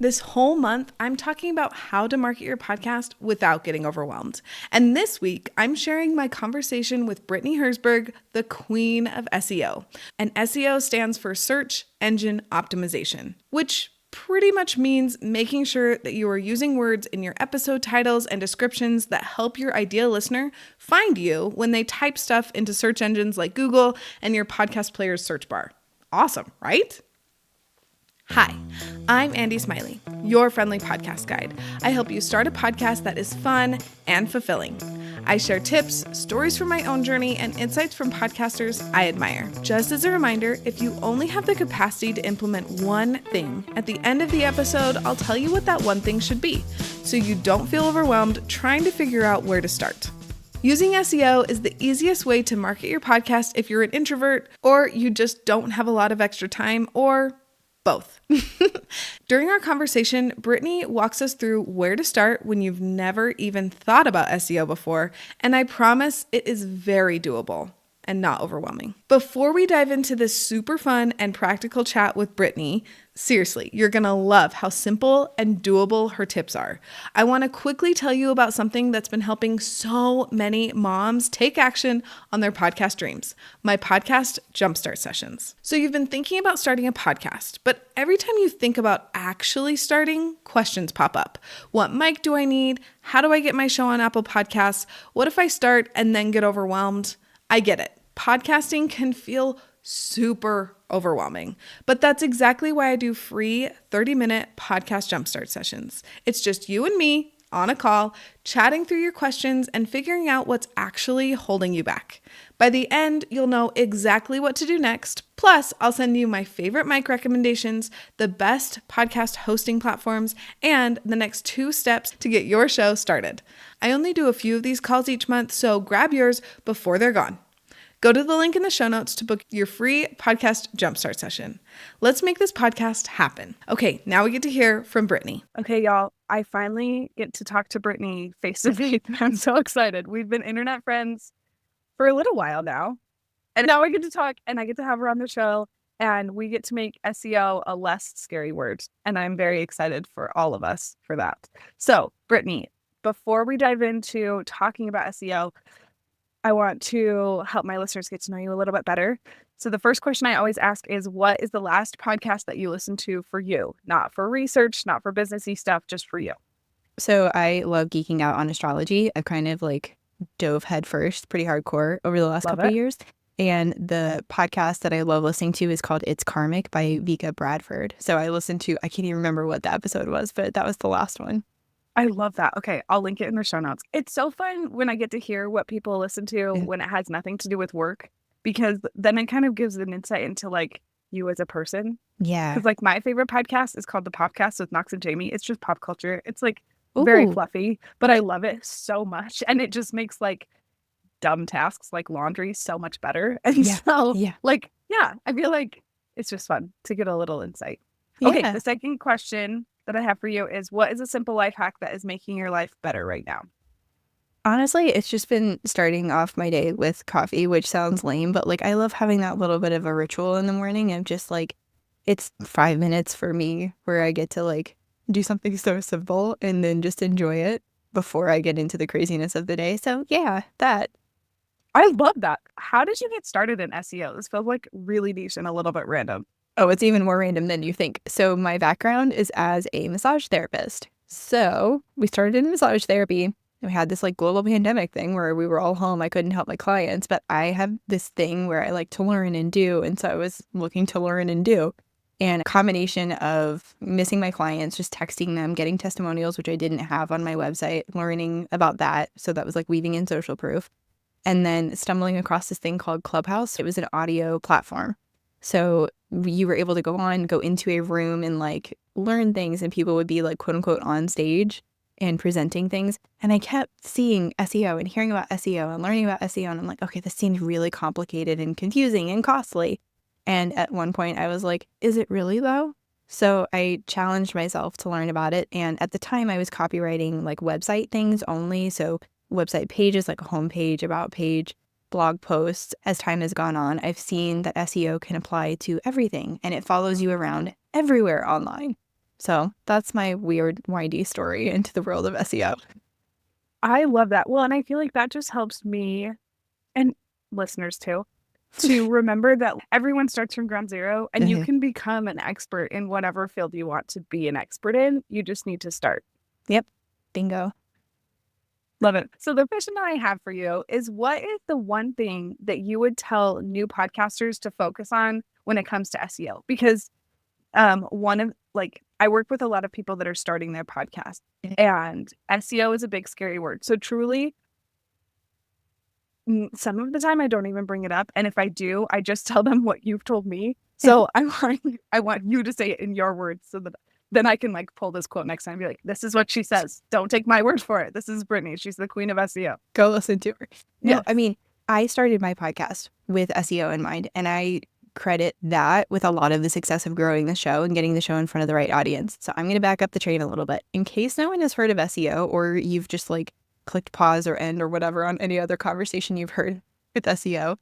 This whole month, I'm talking about how to market your podcast without getting overwhelmed. And this week, I'm sharing my conversation with Brittany Herzberg, the queen of SEO. And SEO stands for Search Engine Optimization, which pretty much means making sure that you are using words in your episode titles and descriptions that help your ideal listener find you when they type stuff into search engines like Google and your podcast player's search bar. Awesome, right? Hi, I'm Andi Smiley, your friendly podcast guide. I help you start a podcast that is fun and fulfilling. I share tips, stories from my own journey, and insights from podcasters I admire. Just as a reminder, if you only have the capacity to implement one thing, at the end of the episode, I'll tell you what that one thing should be, so you don't feel overwhelmed trying to figure out where to start. Using SEO is the easiest way to market your podcast if you're an introvert, or you just don't have a lot of extra time, or both. During our conversation, Brittany walks us through where to start when you've never even thought about SEO before, and I promise it is very doable and not overwhelming. Before we dive into this super fun and practical chat with Brittany, seriously, you're gonna love how simple and doable her tips are. I wanna quickly tell you about something that's been helping so many moms take action on their podcast dreams, my podcast Jumpstart sessions. So you've been thinking about starting a podcast, but every time you think about actually starting, questions pop up. What mic do I need? How do I get my show on Apple Podcasts? What if I start and then get overwhelmed? I get it. Podcasting can feel super overwhelming, but that's exactly why I do free 30-minute podcast jumpstart sessions. It's just you and me on a call, chatting through your questions and figuring out what's actually holding you back. By the end, you'll know exactly what to do next. Plus, I'll send you my favorite mic recommendations, the best podcast hosting platforms, and the next 2 steps to get your show started. I only do a few of these calls each month, so grab yours before they're gone. Go to the link in the show notes to book your free podcast jumpstart session. Let's make this podcast happen. Okay, now we get to hear from Brittany. Okay, y'all, I finally get to talk to Brittany face to face. I'm so excited. We've been internet friends for a little while now. And now we get to talk and I get to have her on the show and we get to make SEO a less scary word. And I'm very excited for all of us for that. So, Brittany, before we dive into talking about SEO, I want to help my listeners get to know you a little bit better. So the first question I always ask is, what is the last podcast that you listened to for you? Not for research, not for businessy stuff, just for you. So I love geeking out on astrology. I've kind of dove headfirst pretty hardcore over the last couple of years. And the podcast that I love listening to is called It's Karmic by Vika Bradford. So I listened to, I can't even remember what the episode was, but that was the last one. I love that. Okay, I'll link it in the show notes. It's so fun when I get to hear what people listen to when it has nothing to do with work, because then it kind of gives an insight into you as a person. Yeah. Because my favorite podcast is called The Popcast with Knox and Jamie. It's just pop culture. It's very fluffy, but I love it so much. And it just makes dumb tasks like laundry so much better. And I feel like it's just fun to get a little insight. Okay, the second question that I have for you is, what is a simple life hack that is making your life better right now? Honestly, it's just been starting off my day with coffee, which sounds lame, but I love having that little bit of a ritual in the morning of just it's 5 minutes for me where I get to do something so simple and then just enjoy it before I get into the craziness of the day. So yeah, that. I love that. How did you get started in SEO? This feels really niche and a little bit random. Oh, it's even more random than you think. So my background is as a massage therapist. So we started in massage therapy and we had this global pandemic thing where we were all home. I couldn't help my clients, but I have this thing where I like to learn and do. And so I was looking to learn and do. And a combination of missing my clients, just texting them, getting testimonials, which I didn't have on my website, learning about that. So that was weaving in social proof. And then stumbling across this thing called Clubhouse. It was an audio platform. So you were able to go into a room and learn things, and people would be quote unquote on stage and presenting things. And I kept seeing SEO and hearing about SEO and learning about SEO. And I'm okay, this seems really complicated and confusing and costly. And at one point I was is it really though? So I challenged myself to learn about it. And at the time I was copywriting website things only. So website pages, a homepage, about page, blog posts. As time has gone on, I've seen that SEO can apply to everything and it follows you around everywhere online. So that's my weird, windy story into the world of SEO. I love that. Well, and I feel like that just helps me and listeners too to remember that everyone starts from ground zero and you can become an expert in whatever field you want to be an expert in. You just need to start. Yep. Bingo. Love it. So the question I have for you is, what is the one thing that you would tell new podcasters to focus on when it comes to SEO? Because I work with a lot of people that are starting their podcast, and SEO is a big scary word. So truly, some of the time I don't even bring it up, and if I do, I just tell them what you've told me. So I want you to say it in your words, so that then I can like pull this quote next time and be like, this is what she says. Don't take my word for it. This is Brittany. She's the queen of SEO. Go listen to her. No, Yes. I mean, I started my podcast with SEO in mind, and I credit that with a lot of the success of growing the show and getting the show in front of the right audience. So I'm going to back up the train a little bit. In case no one has heard of SEO, or you've just like clicked pause or end or whatever on any other conversation you've heard with SEO.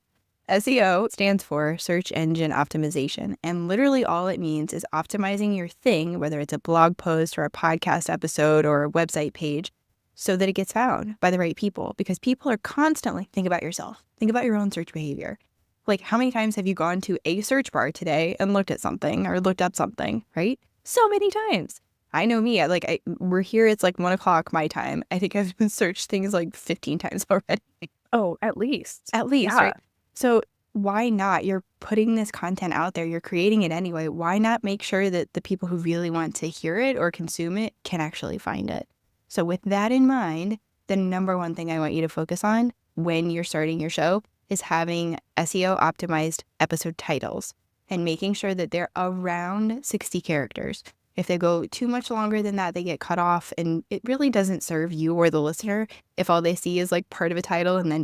SEO stands for search engine optimization. And literally all it means is optimizing your thing, whether it's a blog post or a podcast episode or a website page, so that it gets found by the right people. Because people are constantly, think about yourself, think about your own search behavior. Like, how many times have you gone to a search bar today and looked at something or looked up something, right? So many times. I know me. We're here. It's like 1 o'clock my time. I think I've searched things like 15 times already. Oh, at least. At least, Yeah. right? So why not? You're putting this content out there. You're creating it anyway. Why not make sure that the people who really want to hear it or consume it can actually find it? So with that in mind, the number one thing I want you to focus on when you're starting your show is having SEO optimized episode titles and making sure that they're around 60 characters. If they go too much longer than that, they get cut off, and it really doesn't serve you or the listener if all they see is like part of a title and then ...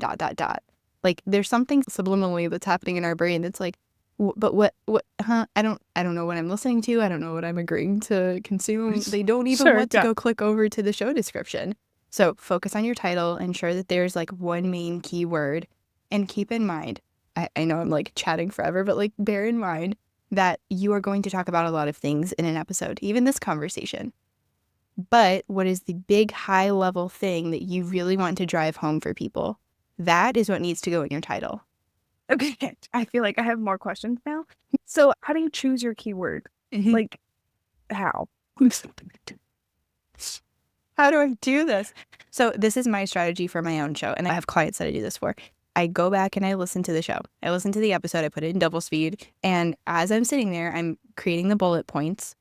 Like, there's something subliminally that's happening in our brain that's like, but what, I don't know what I'm listening to. I don't know what I'm agreeing to consume. They don't even want to go click over to the show description. So focus on your title, ensure that there's like one main keyword, and keep in mind, I know I'm like chatting forever, but like bear in mind that you are going to talk about a lot of things in an episode, even this conversation. But what is the big high level thing that you really want to drive home for people? That is what needs to go in your title. Okay. I feel like I have more questions now. So how do you choose your keyword? Like, how? How do I do this? So this is my strategy for my own show, and I have clients that I do this for. I go back and I listen to the show. I listen to the episode. I put it in double speed. And as I'm sitting there, I'm creating the bullet points.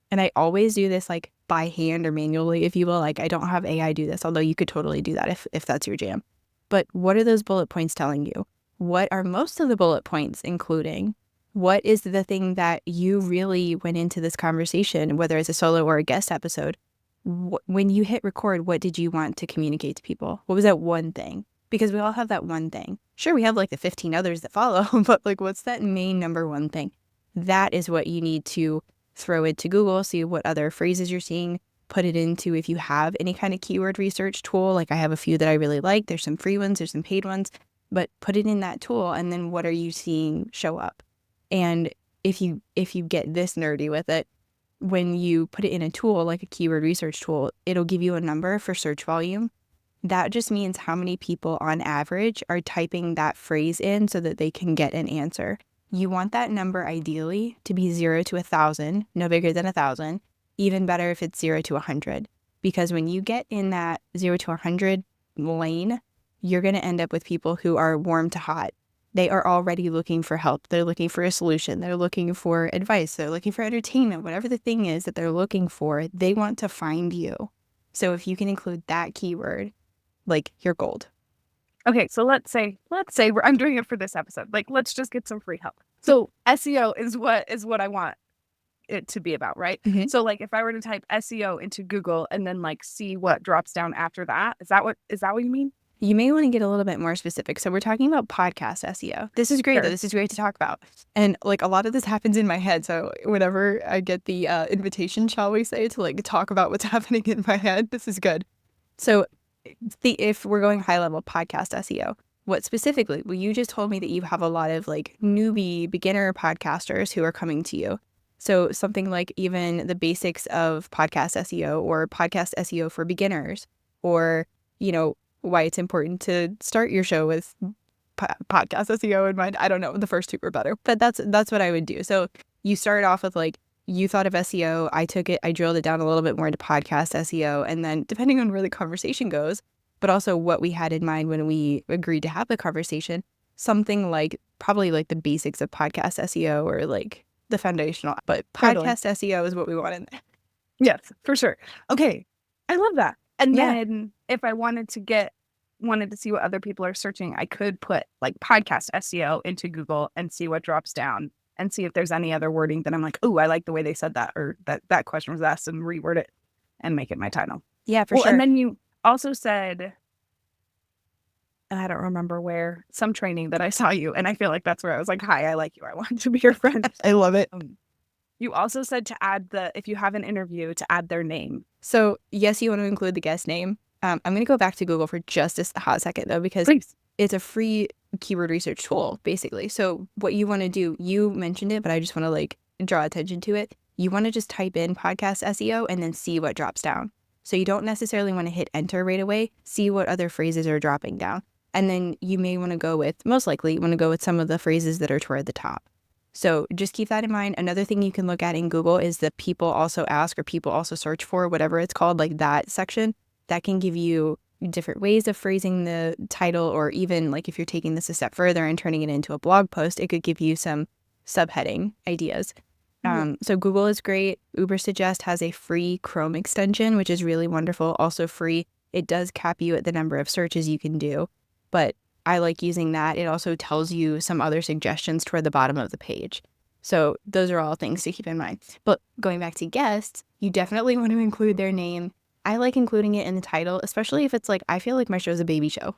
And I always do this like by hand or manually, if you will. Like, I don't have AI do this, although you could totally do that if that's your jam. But what are those bullet points telling you? What are most of the bullet points including? What is the thing that you really went into this conversation, whether it's a solo or a guest episode? When you hit record, what did you want to communicate to people? What was that one thing? Because we all have that one thing. Sure, we have like the 15 others that follow, but like, what's that main number one thing? That is what you need to throw into Google, see what other phrases you're seeing, put it into, if you have any kind of keyword research tool. Like, I have a few that I really like. There's some free ones, there's some paid ones, but put it in that tool. And then what are you seeing show up? And if you get this nerdy with it, when you put it in a tool, like a keyword research tool, it'll give you a number for search volume. That just means how many people on average are typing that phrase in so that they can get an answer. You want that number ideally to be 0 to 1,000, no bigger than 1,000, even better if it's 0 to 100. Because when you get in that 0 to 100 lane, you're going to end up with people who are warm to hot. They are already looking for help. They're looking for a solution. They're looking for advice. They're looking for entertainment. Whatever the thing is that they're looking for, they want to find you. So if you can include that keyword, like, you're gold. Okay, so let's say I'm doing it for this episode. Like, let's just get some free help. So SEO is what I want it to be about, right? Mm-hmm. So like, if I were to type SEO into Google and then like see what drops down after that, is that what you mean? You may want to get a little bit more specific. So we're talking about podcast SEO. This is great, Sure. though. This is great to talk about. And like, a lot of this happens in my head. So whenever I get the invitation, shall we say, to like talk about what's happening in my head, this is good. So if we're going high level podcast SEO, what specifically? Well, you just told me that you have a lot of like newbie beginner podcasters who are coming to you. So something like even the basics of podcast SEO or podcast SEO for beginners, or, why it's important to start your show with podcast SEO in mind. I don't know. The first two were better, but that's what I would do. So you start off with like, you thought of SEO. I drilled it down a little bit more into podcast SEO. And then depending on where the conversation goes, but also what we had in mind when we agreed to have the conversation, something like probably like the basics of podcast SEO or like the foundational, but podcast SEO is what we wanted. Yes, for sure. Okay. I love that. And Yeah. then if I wanted to see what other people are searching, I could put like podcast SEO into Google and see what drops down and see if there's any other wording that I'm like, oh, I like the way they said that, or that question was asked, and reword it and make it my title. Yeah, for sure. And then you also said, I don't remember where, some training that I saw you, and I feel like that's where I was like, hi, I like you. I want to be your friend. I love it. You also said to add if you have an interview, to add their name. So yes, you want to include the guest name. I'm going to go back to Google for just a hot second though, because Please. It's a free keyword research tool, basically. So what you want to do, you mentioned it, but I just want to like draw attention to it. You want to just type in podcast SEO and then see what drops down. So you don't necessarily want to hit enter right away. See what other phrases are dropping down. And then you may want to go with, most likely, you want to go with some of the phrases that are toward the top. So just keep that in mind. Another thing you can look at in Google is the people also ask or people also search for, whatever it's called, like that section. That can give you different ways of phrasing the title, or even like if you're taking this a step further and turning it into a blog post, it could give you some subheading ideas. So Google is great. Ubersuggest has a free Chrome extension, which is really wonderful. Also free. It does cap you at the number of searches you can do, but I like using that. It also tells you some other suggestions toward the bottom of the page. So those are all things to keep in mind. But going back to guests, you definitely want to include their name. I like including it in the title, especially if it's like, I feel like my show's a baby show.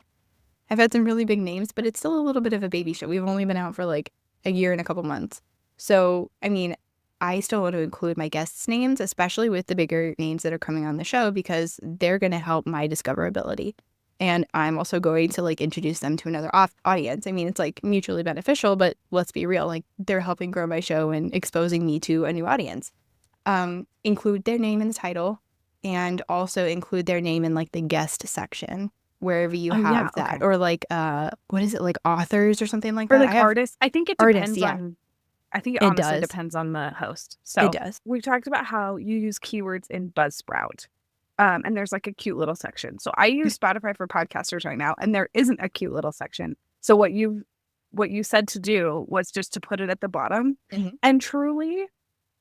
I've had some really big names, but it's still a little bit of a baby show. We've only been out for like a year and a couple months. So, I mean, I still want to include my guests' names, especially with the bigger names that are coming on the show, because they're going to help my discoverability. And I'm also going to like introduce them to another audience. I mean, it's like mutually beneficial, but let's be real, like they're helping grow my show and exposing me to a new audience. Include their name in the title, and also include their name in like the guest section, wherever you have that. Okay. Or like, what is it, like authors or something like that? Or like artists. I think it depends on, I think it honestly does. depends on the host. So it does. We've talked about how you use keywords in Buzzsprout. And there's like a cute little section. So I use Spotify for podcasters right now, and there isn't a cute little section. So what you said to do was just to put it at the bottom. Mm-hmm. And truly,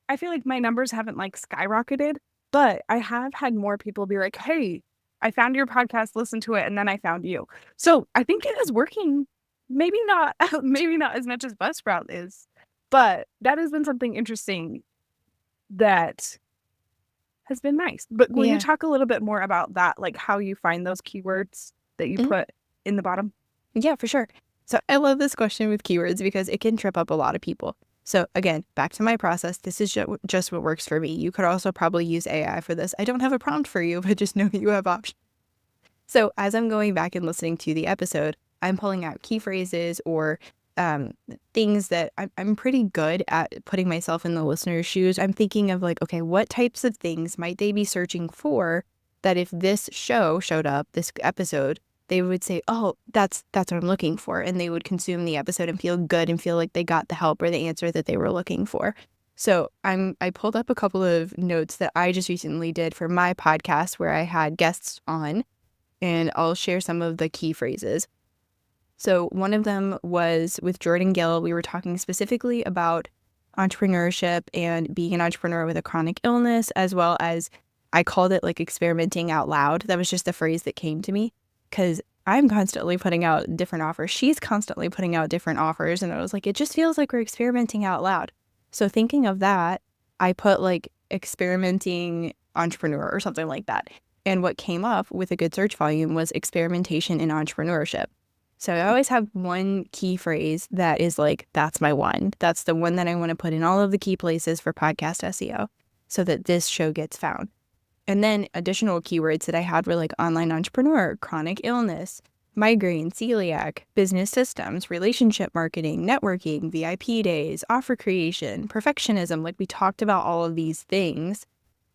I feel like my numbers haven't like skyrocketed, but I have had more people be like, hey, I found your podcast, listen to it, and then I found you. So I think it is working. Maybe not as much as Buzzsprout is, but that has been something interesting that has been nice. But will you talk a little bit more about that, like how you find those keywords that you put in the bottom? Yeah, for sure. So I love this question with keywords because it can trip up a lot of people. So again, back to my process. This is just what works for me. You could also probably use AI for this. I don't have a prompt for you, but just know you have options. So as I'm going back and listening to the episode, I'm pulling out key phrases or things that I'm pretty good at putting myself in the listener's shoes. I'm thinking of like, okay, what types of things might they be searching for that if this show showed up, this episode, they would say, oh, that's what I'm looking for. And they would consume the episode and feel good and feel like they got the help or the answer that they were looking for. So I pulled up a couple of notes that I just recently did for my podcast where I had guests on, and I'll share some of the key phrases. So one of them was with Jordan Gill. We were talking specifically about entrepreneurship and being an entrepreneur with a chronic illness, as well as I called it like experimenting out loud. That was just the phrase that came to me because I'm constantly putting out different offers. She's constantly putting out different offers. And I was like, it just feels like we're experimenting out loud. So thinking of that, I put like experimenting entrepreneur or something like that. And what came up with a good search volume was experimentation in entrepreneurship. So I always have one key phrase that is like, that's my one. That's the one that I want to put in all of the key places for podcast SEO so that this show gets found. And then additional keywords that I had were like online entrepreneur, chronic illness, migraine, celiac, business systems, relationship marketing, networking, VIP days, offer creation, perfectionism. Like we talked about all of these things,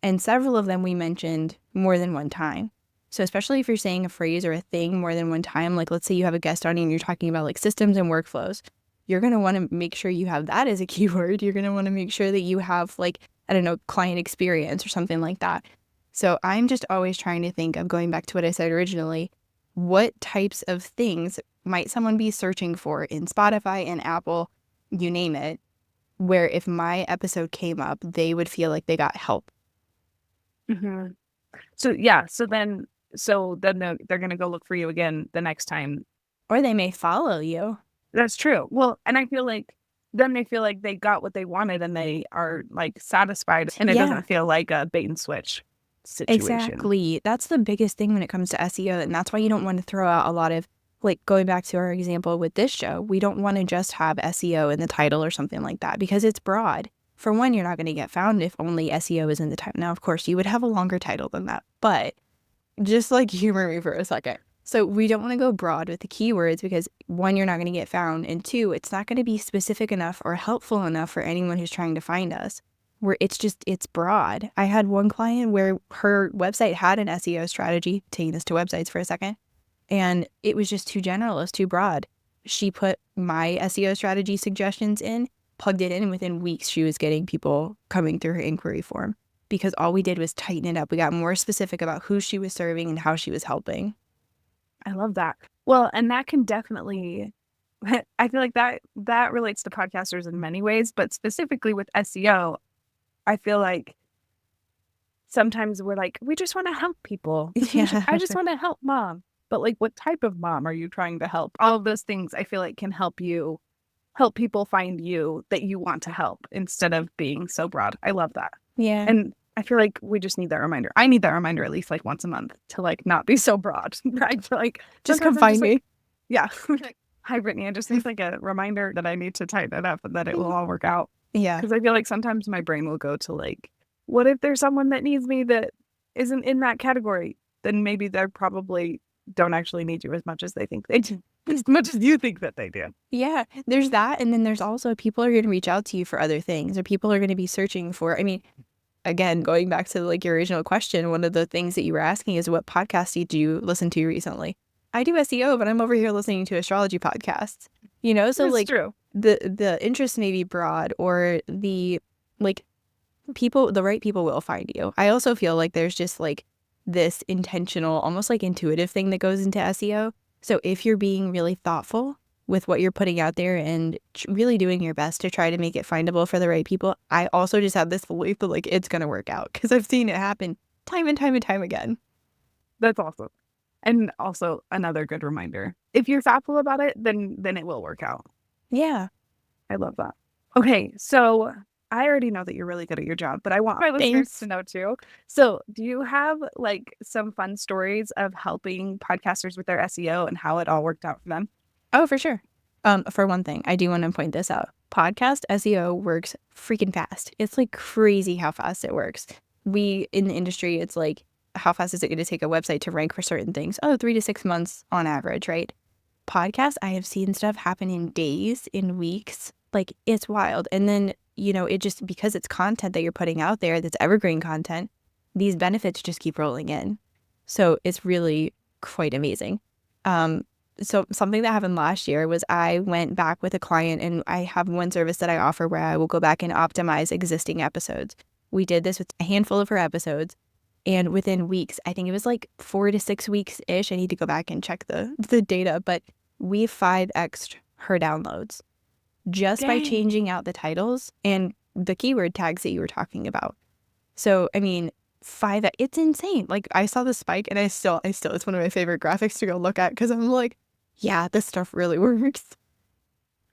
and several of them we mentioned more than one time. So especially if you're saying a phrase or a thing more than one time, like let's say you have a guest on and you're talking about like systems and workflows, you're going to want to make sure you have that as a keyword. You're going to want to make sure that you have like, I don't know, client experience or something like that. So I'm just always trying to think of, going back to what I said originally, what types of things might someone be searching for in Spotify and Apple, you name it, where if my episode came up, they would feel like they got help. Mm-hmm. So then they're going to go look for you again the next time. Or they may follow you. That's true. Well, and I feel like then they feel like they got what they wanted and they are like satisfied, and it doesn't feel like a bait and switch situation. Exactly. That's the biggest thing when it comes to SEO. And that's why you don't want to throw out a lot of, like going back to our example with this show, we don't want to just have SEO in the title or something like that because it's broad. For one, you're not going to get found if only SEO is in the title. Now, of course, you would have a longer title than that, but just like humor me for a second. So we don't want to go broad with the keywords because one, you're not going to get found, and two, it's not going to be specific enough or helpful enough for anyone who's trying to find us, where it's broad. I had one client where her website had an SEO strategy, taking us to websites for a second, and it was just too general, it was too broad. She put my SEO strategy suggestions in, plugged it in, and within weeks she was getting people coming through her inquiry form because all we did was tighten it up. We got more specific about who she was serving and how she was helping. I love that. Well, and that can definitely, I feel like that relates to podcasters in many ways, but specifically with SEO, I feel like sometimes we're like, we just want to help people. Yeah. I just want to help mom. But like, what type of mom are you trying to help? All of those things I feel like can help people find you that you want to help instead of being so broad. I love that. Yeah. And I feel like we just need that reminder. I need that reminder at least like once a month to like not be so broad. I feel like just come find me. Yeah. Hi, Brittany. I just need like a reminder that I need to tighten it up and that it will all work out. Yeah. Because I feel like sometimes my brain will go to like, what if there's someone that needs me that isn't in that category? Then maybe they probably don't actually need you as much as they think they do. As much as you think that they do. Yeah, there's that. And then there's also people are going to reach out to you for other things, or people are going to be searching for, I mean, again, going back to like your original question, one of the things that you were asking is what podcasts did you listen to recently? I do SEO, but I'm over here listening to astrology podcasts, so That's like true. the interest may be broad, or the like the right people will find you. I also feel like there's just like this intentional, almost like intuitive thing that goes into SEO. So if you're being really thoughtful with what you're putting out there and really doing your best to try to make it findable for the right people, I also just have this belief that like it's going to work out because I've seen it happen time and time and time again. That's awesome. And also another good reminder. If you're thoughtful about it, then it will work out. Yeah. I love that. Okay, so I already know that you're really good at your job, but I want my listeners to know too. So do you have like some fun stories of helping podcasters with their SEO and how it all worked out for them? Oh, for sure. For one thing, I do want to point this out. Podcast SEO works freaking fast. It's like crazy how fast it works. We in the industry, it's like, how fast is it going to take a website to rank for certain things? Oh, 3 to 6 months on average, right? Podcasts, I have seen stuff happen in days, in weeks. Like, it's wild. And then, it just, because it's content that you're putting out there that's evergreen content, these benefits just keep rolling in. So it's really quite amazing. So something that happened last year was I went back with a client, and I have one service that I offer where I will go back and optimize existing episodes. We did this with a handful of her episodes, and within weeks, I think it was like 4 to 6 weeks-ish, I need to go back and check the data, but we 5x'd her downloads just by changing out the titles and the keyword tags that you were talking about. So, I mean, it's insane. Like, I saw the spike, and I still, it's one of my favorite graphics to go look at because I'm like, yeah, this stuff really works.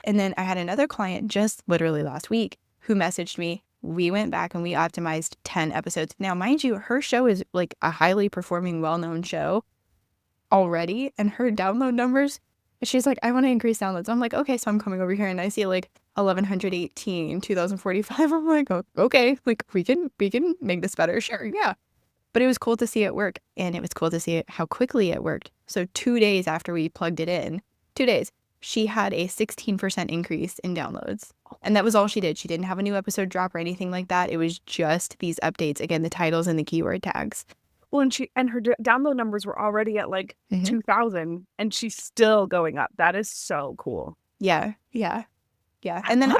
And then I had another client just literally last week who messaged me. We went back and we optimized 10 episodes. Now, mind you, her show is like a highly performing, well-known show already, and her download numbers, she's like, I want to increase downloads. I'm like, okay, so I'm coming over here and I see like 1,118, 2,045. I'm like, oh, okay, like we can make this better. Sure, yeah. But it was cool to see it work, and it was cool to see how quickly it worked. So 2 days after we plugged it in, 2 days, she had a 16% increase in downloads. And that was all she did. She didn't have a new episode drop or anything like that. It was just these updates, again, the titles and the keyword tags. Well, and her download numbers were already at like 2,000, and she's still going up. That is so cool. Yeah. And then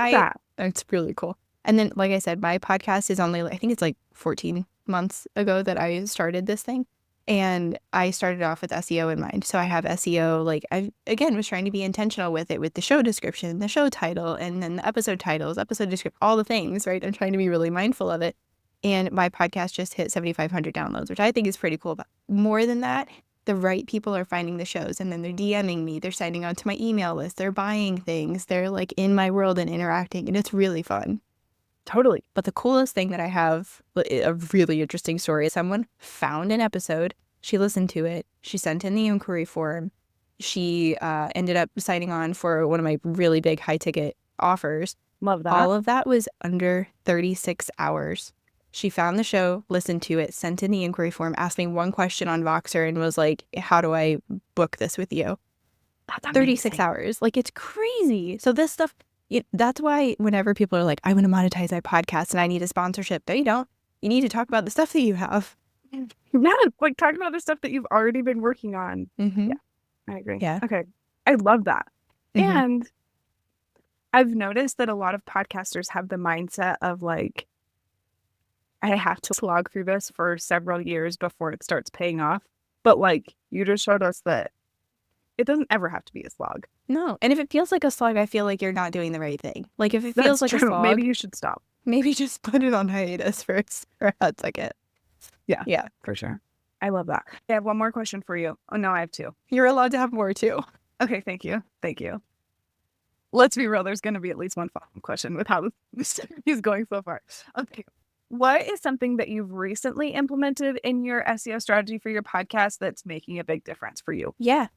it's really cool. And then, like I said, my podcast is only, I think it's like 14 months ago that I started this thing. And I started off with SEO in mind. So I have SEO, like I, again, was trying to be intentional with it, with the show description, the show title, and then the episode titles, episode description, all the things, right? I'm trying to be really mindful of it. And my podcast just hit 7,500 downloads, which I think is pretty cool. But more than that, the right people are finding the shows, and then they're DMing me, they're signing on to my email list, they're buying things, they're like in my world and interacting, and it's really fun. Totally. But the coolest thing that I have, a really interesting story, is someone found an episode, she listened to it, she sent in the inquiry form, she ended up signing on for one of my really big high ticket offers. Love that. All of that was under 36 hours. She found the show, listened to it, sent in the inquiry form, asked me one question on Voxer, and was like, how do I book this with you? That's 36 amazing. hours. Like, it's crazy. So this stuff, that's why whenever people are like, I want to monetize my podcast and I need a sponsorship, no, you don't. You need to talk about the stuff that you have. Yeah, like talk about the stuff that you've already been working on. Mm-hmm. Yeah, I agree. Yeah. Okay. I love that. Mhm. And I've noticed that a lot of podcasters have the mindset of like, I have to slog through this for several years before it starts paying off. But like, you just showed us that it doesn't ever have to be a slog. No. And if it feels like a slog, I feel like you're not doing the right thing. Like, if it feels That's like true. a slog, Maybe you should stop. maybe just put it on hiatus for a hot second. Yeah, for sure. I love that. I have one more question for you. Oh, no, I have two. You're allowed to have more too. Okay, thank you. Let's be real. There's going to be at least one follow-up question with how this is going so far. Okay. What is something that you've recently implemented in your SEO strategy for your podcast that's making a big difference for you? Yeah.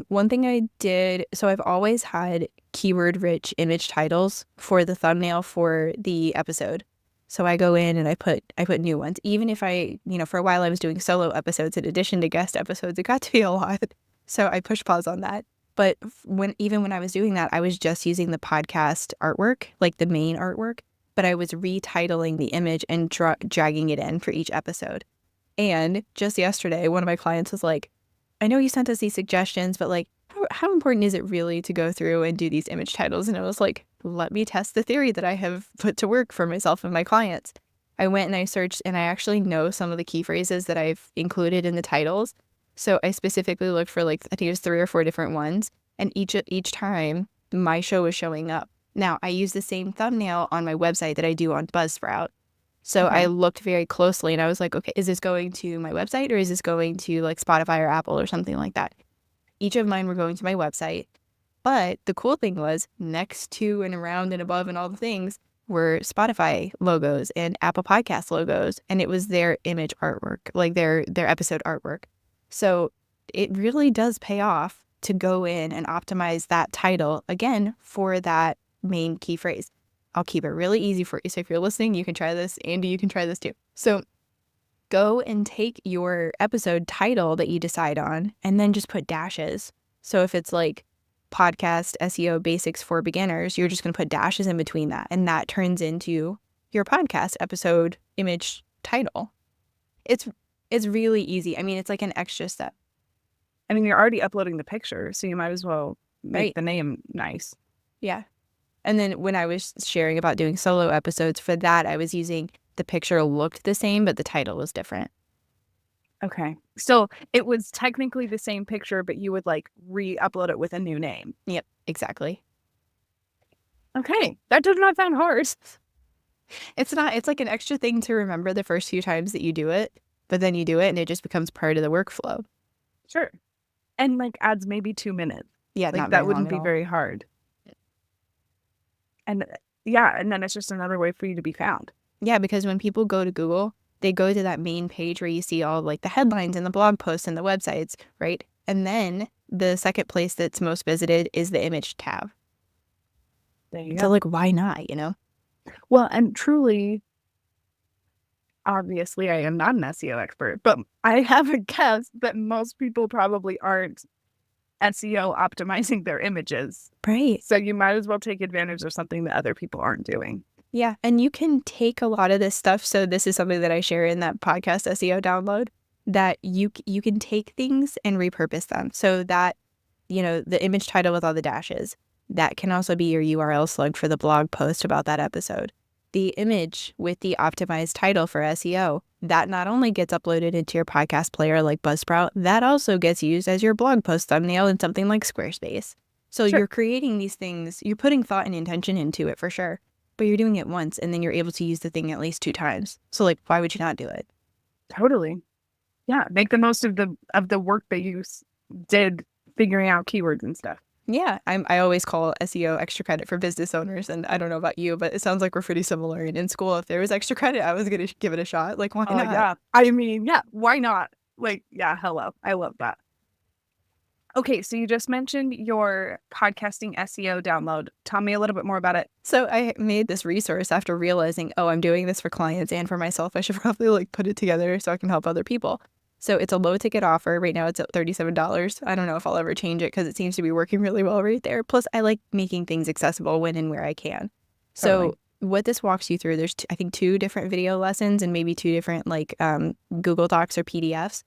One thing I did, so I've always had keyword-rich image titles for the thumbnail for the episode. So I go in and I put new ones. Even if I, for a while I was doing solo episodes in addition to guest episodes, it got to be a lot. So I pushed pause on that. But even when I was doing that, I was just using the podcast artwork, like the main artwork, but I was retitling the image and dragging it in for each episode. And just yesterday, one of my clients was like, I know you sent us these suggestions, but like, how important is it really to go through and do these image titles? And I was like, let me test the theory that I have put to work for myself and my clients. I went and I searched, and I actually know some of the key phrases that I've included in the titles. So I specifically looked for like, I think it was 3 or 4 different ones. And each time my show was showing up. Now I use the same thumbnail on my website that I do on Buzzsprout. So I looked very closely and I was like, okay, is this going to my website or is this going to like Spotify or Apple or something like that? Each of mine were going to my website. But the cool thing was next to and around and above and all the things were Spotify logos and Apple Podcast logos. And it was their image artwork, like their episode artwork. So it really does pay off to go in and optimize that title, again, for that main key phrase. I'll keep it really easy for you. So if you're listening, you can try this. Andi, you can try this too. So go and take your episode title that you decide on and then just put dashes. So if it's like podcast SEO basics for beginners, you're just going to put dashes in between that. And that turns into your podcast episode image title. It's really easy. I mean, it's like an extra step. I mean, you're already uploading the picture, so you might as well make the name nice. Yeah. And then when I was sharing about doing solo episodes for that, I was using the picture looked the same, but the title was different. Okay. So it was technically the same picture, but you would like re-upload it with a new name. Yep, exactly. Okay. That does not sound hard. It's not. It's like an extra thing to remember the first few times that you do it, but then you do it and it just becomes part of the workflow. Sure. And like adds maybe 2 minutes. Yeah, like not that very wouldn't long be at all. very hard. And yeah, and then it's just another way for you to be found. Yeah, because when people go to Google, they go to that main page where you see all like the headlines and the blog posts and the websites, right? And then the second place that's most visited is the image tab. There you So go. like, why not, Well, and truly, obviously I am not an SEO expert, but I have a guess that most people probably aren't SEO optimizing their images. Right. So you might as well take advantage of something that other people aren't doing. Yeah. And you can take a lot of this stuff. So this is something that I share in that podcast SEO download, that you can take things and repurpose them. So that, the image title with all the dashes, that can also be your URL slug for the blog post about that episode. The image with the optimized title for SEO, that not only gets uploaded into your podcast player like Buzzsprout, that also gets used as your blog post thumbnail in something like Squarespace. So Sure. You're creating these things, you're putting thought and intention into it for sure, but you're doing it once and then you're able to use the thing at least 2 times. So why would you not do it? Totally. Yeah. Make the most of the work that you did figuring out keywords and stuff. Yeah, I always call SEO extra credit for business owners, and I don't know about you, but it sounds like we're pretty similar. And in school, if there was extra credit, I was going to give it a shot. Why not? Yeah. I mean, yeah, why not? Hello. I love that. Okay, so you just mentioned your podcasting SEO download. Tell me a little bit more about it. So I made this resource after realizing, I'm doing this for clients and for myself. I should probably put it together so I can help other people. So it's a low ticket offer. Right now it's at $37. I don't know if I'll ever change it because it seems to be working really well right there. Plus, I like making things accessible when and where I can. Totally. So what this walks you through, there's I think 2 different video lessons and maybe 2 different Google Docs or PDFs.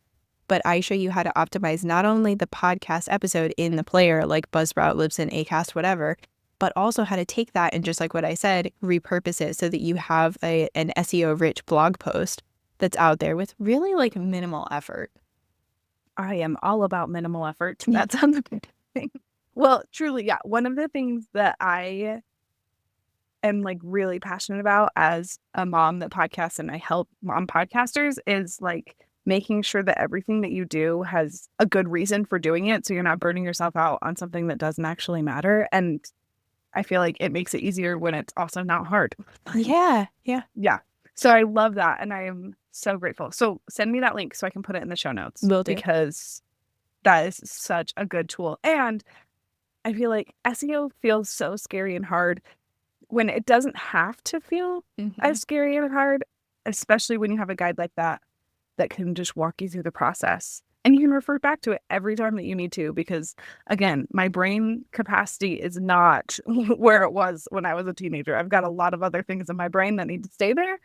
But I show you how to optimize not only the podcast episode in the player like Buzzsprout, Libsyn, Acast, whatever, but also how to take that and, just like what I said, repurpose it so that you have an SEO rich blog post that's out there with really minimal effort. I am all about minimal effort. That sounds a good thing. Well, truly, yeah. One of the things that I am really passionate about as a mom that podcasts, and I help mom podcasters, is making sure that everything that you do has a good reason for doing it. So you're not burning yourself out on something that doesn't actually matter. And I feel like it makes it easier when it's also not hard. Yeah. Yeah. So I love that. And I am so grateful. So send me that link so I can put it in the show notes. Will do. Because that is such a good tool. And I feel like SEO feels so scary and hard when it doesn't have to feel as scary and hard, especially when you have a guide like that can just walk you through the process. And you can refer back to it every time that you need to, because again, my brain capacity is not where it was when I was a teenager. I've got a lot of other things in my brain that need to stay there,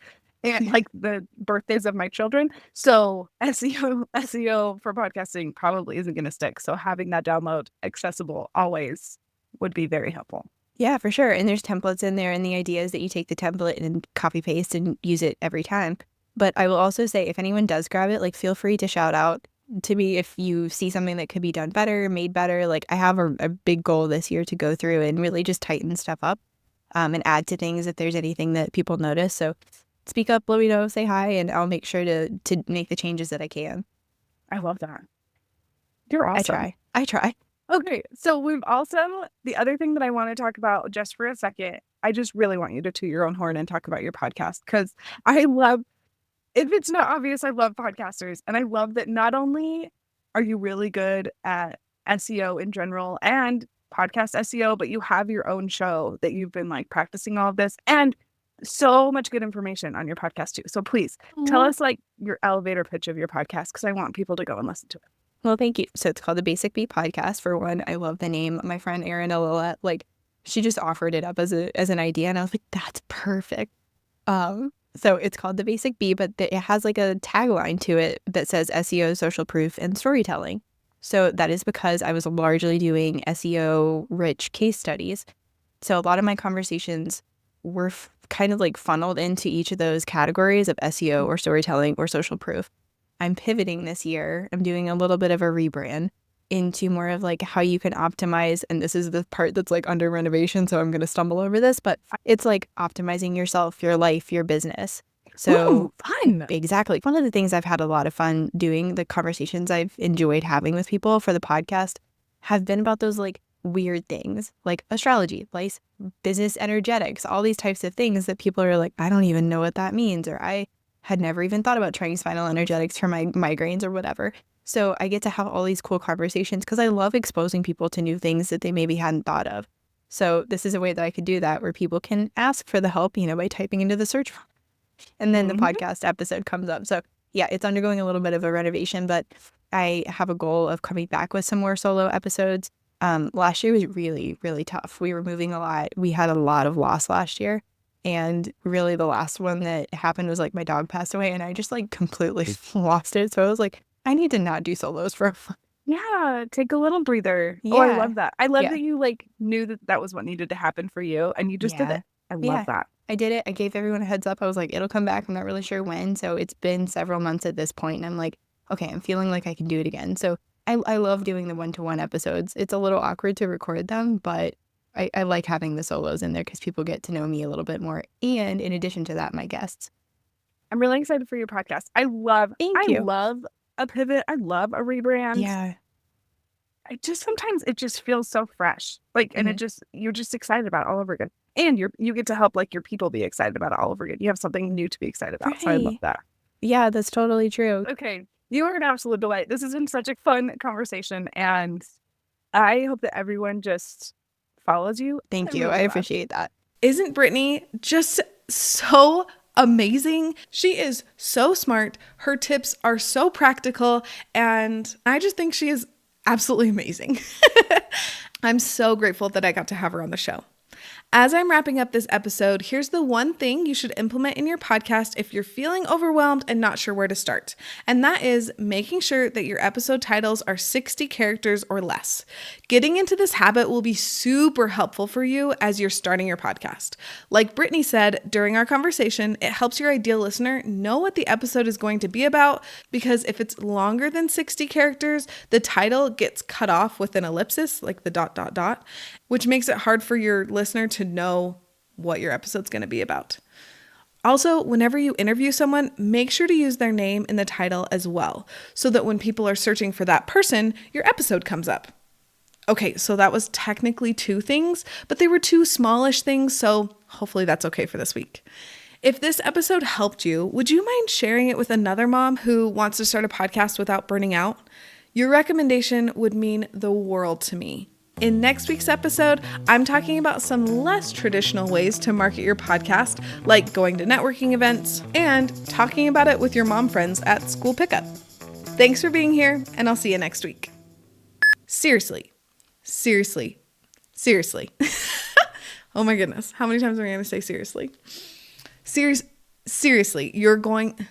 and the birthdays of my children. So SEO for podcasting probably isn't going to stick. So having that download accessible always would be very helpful. Yeah, for sure. And there's templates in there, and the idea is that you take the template and copy paste and use it every time. But I will also say, if anyone does grab it, feel free to shout out to me if you see something that could be done better, made better. I have a big goal this year to go through and really just tighten stuff up and add to things if there's anything that people notice. So speak up, let me know, say hi, and I'll make sure to make the changes that I can. I love that. You're awesome. I try. Okay, so we've also, the other thing that I want to talk about just for a second, I just really want you to toot your own horn and talk about your podcast, because I love, if it's not obvious, I love podcasters. And I love that not only are you really good at SEO in general and podcast SEO, but you have your own show that you've been practicing all of this, and so much good information on your podcast too. So please tell us your elevator pitch of your podcast, because I want people to go and listen to it. Well, thank you. So it's called the Basic Bee Podcast. For one, I love the name. My friend Erin Alilette, she just offered it up as an idea, and I was like, that's perfect. So it's called the Basic Bee, but it has a tagline to it that says SEO, social proof, and storytelling. So that is because I was largely doing SEO rich case studies. So a lot of my conversations were kind of funneled into each of those categories of SEO or storytelling or social proof. I'm pivoting this year. I'm doing a little bit of a rebrand into more of how you can optimize. And this is the part that's under renovation, so I'm going to stumble over this, but it's optimizing yourself, your life, your business. So fun. Exactly. One of the things I've had a lot of fun doing, the conversations I've enjoyed having with people for the podcast, have been about those weird things like astrology, business energetics, all these types of things that people are I don't even know what that means, or I had never even thought about trying spinal energetics for my migraines or whatever. So I get to have all these cool conversations because I love exposing people to new things that they maybe hadn't thought of. So this is a way that I could do that, where people can ask for the help, by typing into the search And then the podcast episode comes up. So yeah, it's undergoing a little bit of a renovation, but I have a goal of coming back with some more solo episodes. Last year was really, really tough. We were moving a lot. We had a lot of loss last year. And really the last one that happened was like my dog passed away and I just like completely lost it. So I was like, I need to not do solos for a month. Yeah, take a little breather. Yeah. Oh, I love that. I love Yeah. that you like knew that that was what needed to happen for you and you just did Yeah. it. I love Yeah. that. I did it. I gave everyone a heads up. I was like, it'll come back. I'm not really sure when. So it's been several months at this point, and I'm like, okay, I'm feeling like I can do it again. So I love doing the one-to-one episodes. It's a little awkward to record them, but I like having the solos in there because people get to know me a little bit more. And in addition to that, my guests. I'm really excited for your podcast. I love a pivot. I love a rebrand. Yeah. I just sometimes it just feels so fresh. Like and it just you're just excited about it all over again. And you get to help like your people be excited about it all over again. You have something new to be excited about. So I love that. Yeah, that's totally true. Okay. You are an absolute delight. This has been such a fun conversation and I hope that everyone just follows you. Thank you. I appreciate that. Isn't Brittany just so amazing? She is so smart. Her tips are so practical. And I just think she is absolutely amazing. I'm so grateful that I got to have her on the show. As I'm wrapping up this episode, here's the one thing you should implement in your podcast if you're feeling overwhelmed and not sure where to start. And that is making sure that your episode titles are 60 characters or less. Getting into this habit will be super helpful for you as you're starting your podcast. Like Brittany said during our conversation, it helps your ideal listener know what the episode is going to be about, because if it's longer than 60 characters, the title gets cut off with an ellipsis, like the ... which makes it hard for your listener to know what your episode's going to be about. Also, whenever you interview someone, make sure to use their name in the title as well, so that when people are searching for that person, your episode comes up. Okay, so that was technically 2 things, but they were 2 smallish things, so hopefully that's okay for this week. If this episode helped you, would you mind sharing it with another mom who wants to start a podcast without burning out? Your recommendation would mean the world to me. In next week's episode, I'm talking about some less traditional ways to market your podcast, like going to networking events and talking about it with your mom friends at school pickup. Thanks for being here, and I'll see you next week. Seriously. Oh my goodness. How many times am I going to say seriously? Seriously, you're going...